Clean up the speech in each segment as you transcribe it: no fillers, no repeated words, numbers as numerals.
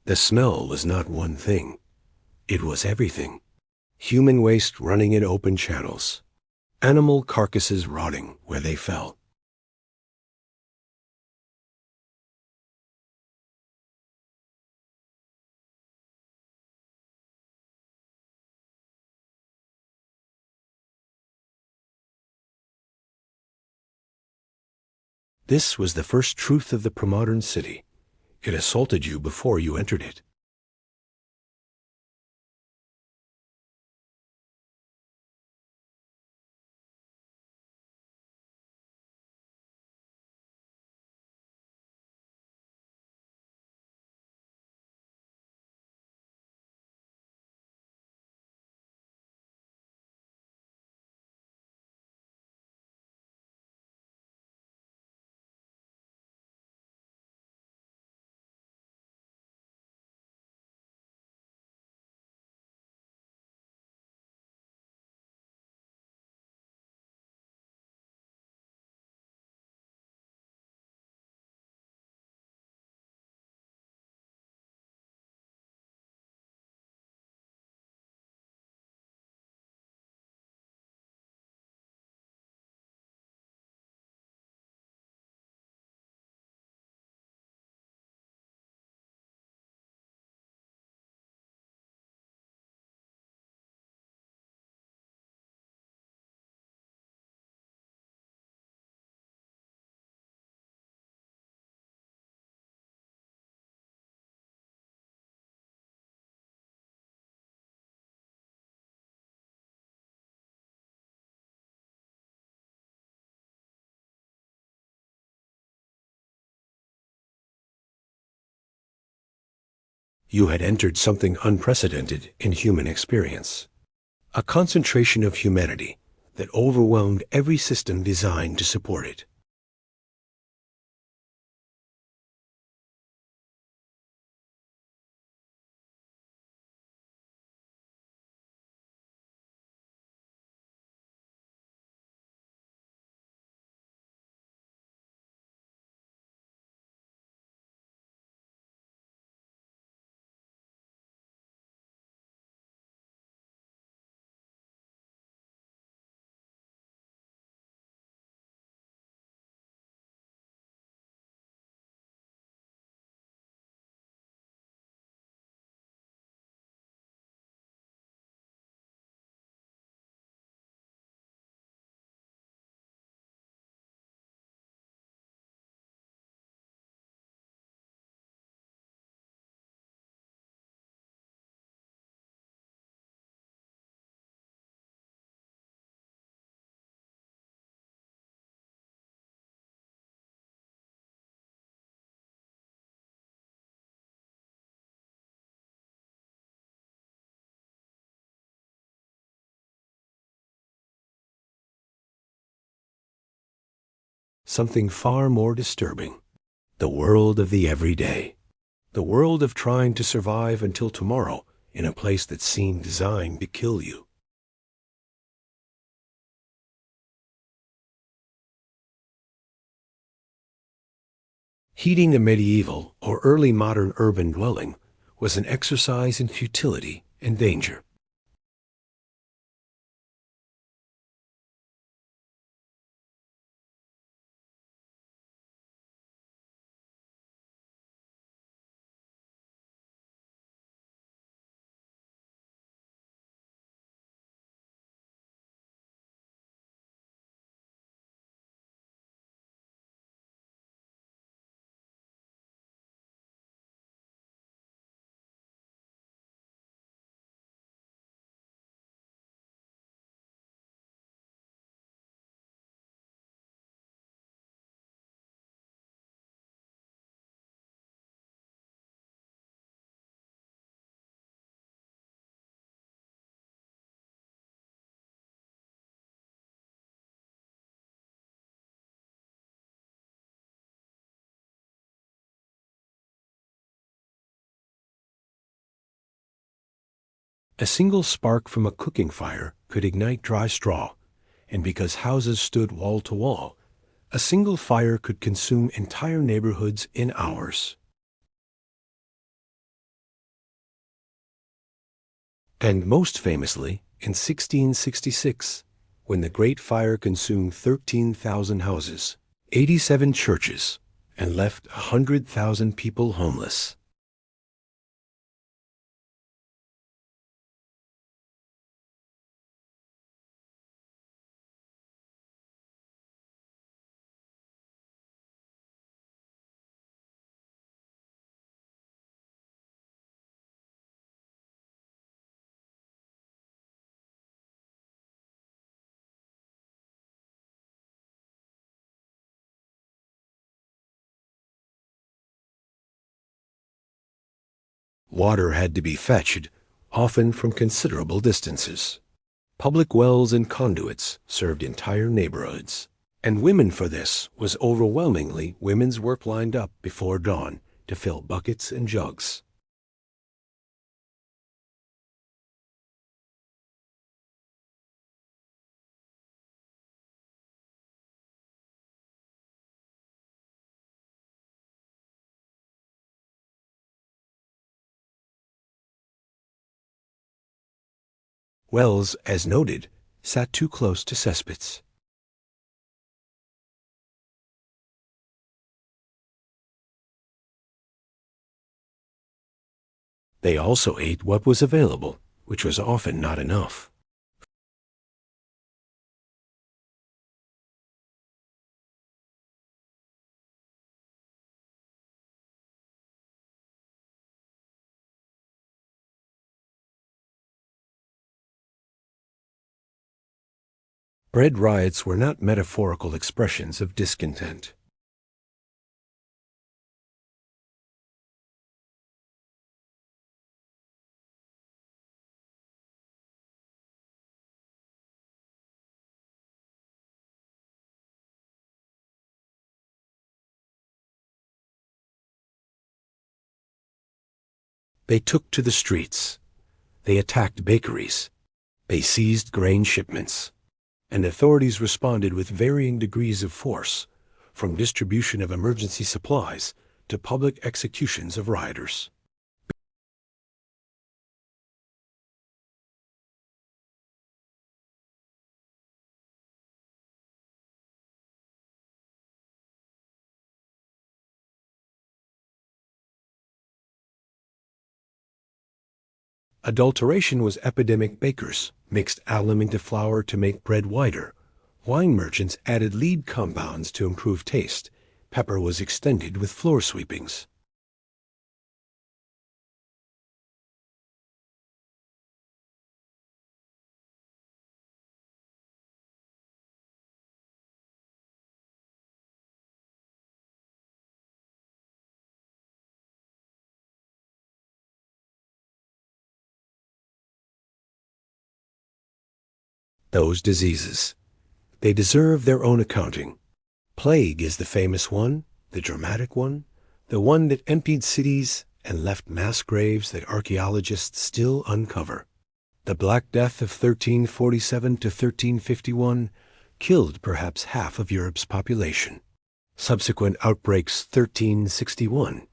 The smell was not one thing. It was everything. Human waste running in open channels. Animal carcasses rotting where they fell. This was the first truth of the premodern city. It assaulted you before you entered it. You had entered something unprecedented in human experience. A concentration of humanity that overwhelmed every system designed to support it. Something far more disturbing. The world of the everyday. The world of trying to survive until tomorrow in a place that seemed designed to kill you. Heating a medieval or early modern urban dwelling was an exercise in futility and danger. A single spark from a cooking fire could ignite dry straw, and because houses stood wall to wall, a single fire could consume entire neighborhoods in hours. And most famously, in 1666, when the Great Fire consumed 13,000 houses, 87 churches, and left 100,000 people homeless. Water had to be fetched, often from considerable distances. Public wells and conduits served entire neighborhoods. And women for this was overwhelmingly women's work lined up before dawn to fill buckets and jugs. Wells, as noted, sat too close to cesspits. They also ate what was available, which was often not enough. Bread riots were not metaphorical expressions of discontent. They took to the streets. They attacked bakeries. They seized grain shipments. And authorities responded with varying degrees of force, from distribution of emergency supplies to public executions of rioters. Adulteration was epidemic. Bakers mixed alum into flour to make bread whiter. Wine merchants added lead compounds to improve taste. Pepper was extended with floor sweepings. Those diseases. They deserve their own accounting. Plague is the famous one, the dramatic one, the one that emptied cities and left mass graves that archaeologists still uncover. The Black Death of 1347 to 1351 killed perhaps half of Europe's population. Subsequent outbreaks 1361,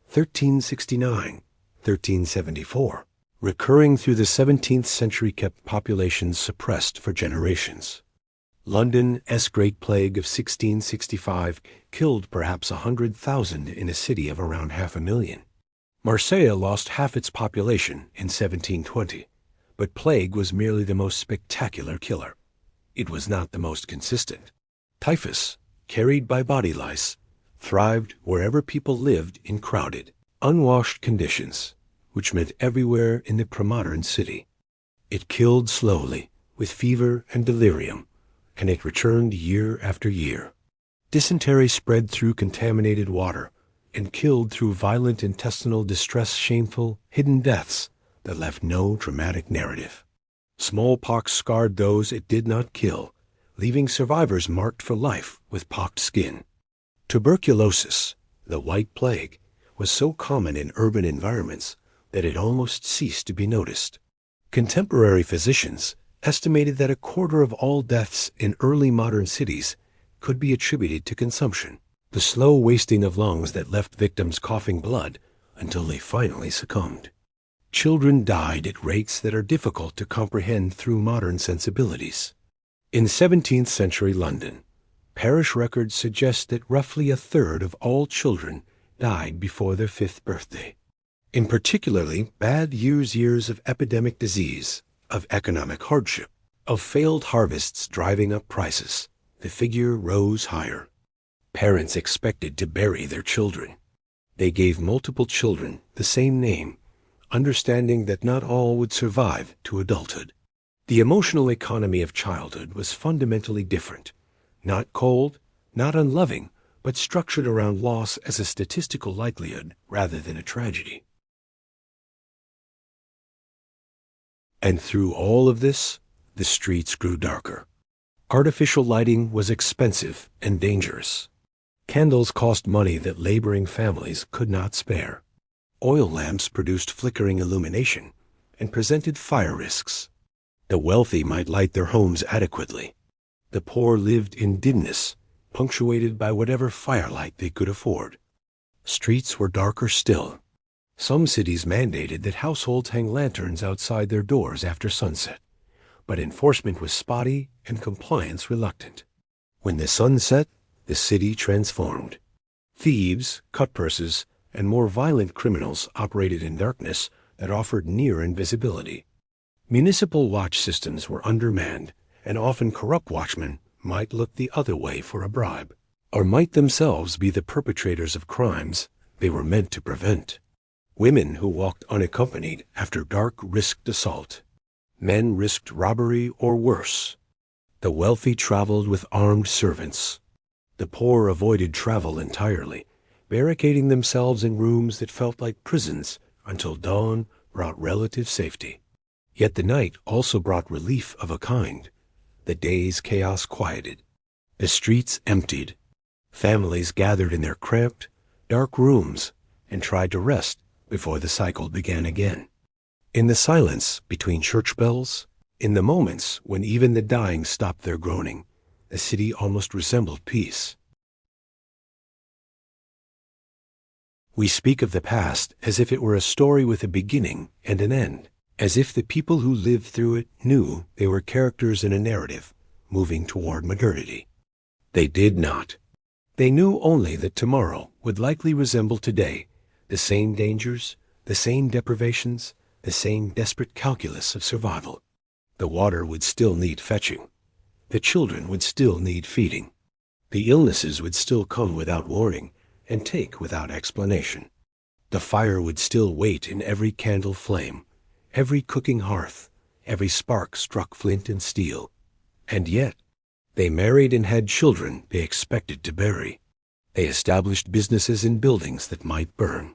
1369, 1374, recurring through the 17th century kept populations suppressed for generations. London's Great Plague of 1665 killed perhaps 100,000 in a city of around 500,000. Marseille lost half its population in 1720, but plague was merely the most spectacular killer. It was not the most consistent. Typhus, carried by body lice, thrived wherever people lived in crowded, unwashed conditions, which meant everywhere in the pre-modern city. It killed slowly, with fever and delirium, and it returned year after year. Dysentery spread through contaminated water and killed through violent intestinal distress, shameful, hidden deaths that left no dramatic narrative. Smallpox scarred those it did not kill, leaving survivors marked for life with pocked skin. Tuberculosis, the White Plague, was so common in urban environments that it almost ceased to be noticed. Contemporary physicians estimated that a quarter of all deaths in early modern cities could be attributed to consumption, the slow wasting of lungs that left victims coughing blood until they finally succumbed. Children died at rates that are difficult to comprehend through modern sensibilities. In 17th century London, parish records suggest that roughly a third of all children died before their 5th birthday. In particularly bad years of epidemic disease, of economic hardship, of failed harvests driving up prices, the figure rose higher. Parents expected to bury their children. They gave multiple children the same name, understanding that not all would survive to adulthood. The emotional economy of childhood was fundamentally different, not cold, not unloving, but structured around loss as a statistical likelihood rather than a tragedy. And through all of this, the streets grew darker. Artificial lighting was expensive and dangerous. Candles cost money that laboring families could not spare. Oil lamps produced flickering illumination and presented fire risks. The wealthy might light their homes adequately. The poor lived in dimness, punctuated by whatever firelight they could afford. Streets were darker still. Some cities mandated that households hang lanterns outside their doors after sunset, but enforcement was spotty and compliance reluctant. When the sun set, the city transformed. Thieves, cutpurses, and more violent criminals operated in darkness that offered near invisibility. Municipal watch systems were undermanned, and often corrupt watchmen might look the other way for a bribe, or might themselves be the perpetrators of crimes they were meant to prevent. Women who walked unaccompanied after dark risked assault. Men risked robbery or worse. The wealthy traveled with armed servants. The poor avoided travel entirely, barricading themselves in rooms that felt like prisons until dawn brought relative safety. Yet the night also brought relief of a kind. The day's chaos quieted. The streets emptied. Families gathered in their cramped, dark rooms and tried to rest before the cycle began again. In the silence between church bells, in the moments when even the dying stopped their groaning, the city almost resembled peace. We speak of the past as if it were a story with a beginning and an end, as if the people who lived through it knew they were characters in a narrative moving toward modernity. They did not. They knew only that tomorrow would likely resemble today, the same dangers, the same deprivations, the same desperate calculus of survival. The water would still need fetching. The children would still need feeding. The illnesses would still come without warning and take without explanation. The fire would still wait in every candle flame, every cooking hearth, every spark struck flint and steel. And yet, they married and had children they expected to bury. They established businesses in buildings that might burn.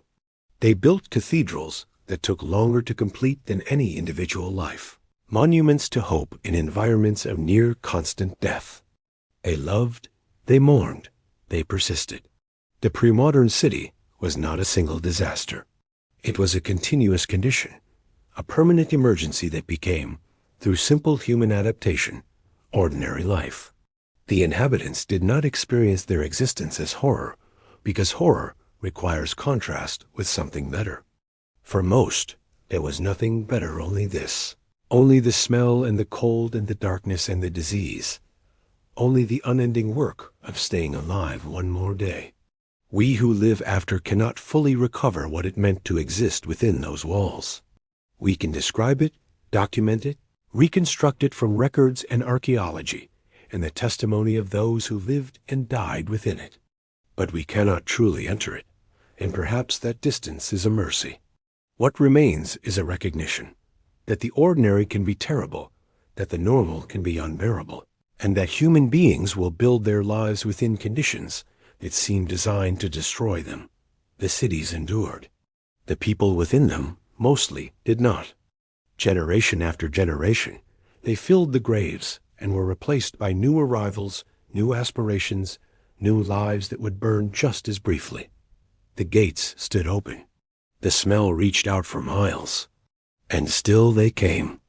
They built cathedrals that took longer to complete than any individual life, monuments to hope in environments of near constant death. They loved, they mourned, they persisted. The pre-modern city was not a single disaster. It was a continuous condition, a permanent emergency that became, through simple human adaptation, ordinary life. The inhabitants did not experience their existence as horror, because horror requires contrast with something better. For most, there was nothing better, only this. Only the smell and the cold and the darkness and the disease. Only the unending work of staying alive one more day. We who live after cannot fully recover what it meant to exist within those walls. We can describe it, document it, reconstruct it from records and archaeology, and the testimony of those who lived and died within it. But we cannot truly enter it, and perhaps that distance is a mercy. What remains is a recognition that the ordinary can be terrible, that the normal can be unbearable, and that human beings will build their lives within conditions that seem designed to destroy them. The cities endured. The people within them, mostly, did not. Generation after generation, they filled the graves and were replaced by new arrivals, new aspirations, new lives that would burn just as briefly. The gates stood open. The smell reached out for miles. And still they came.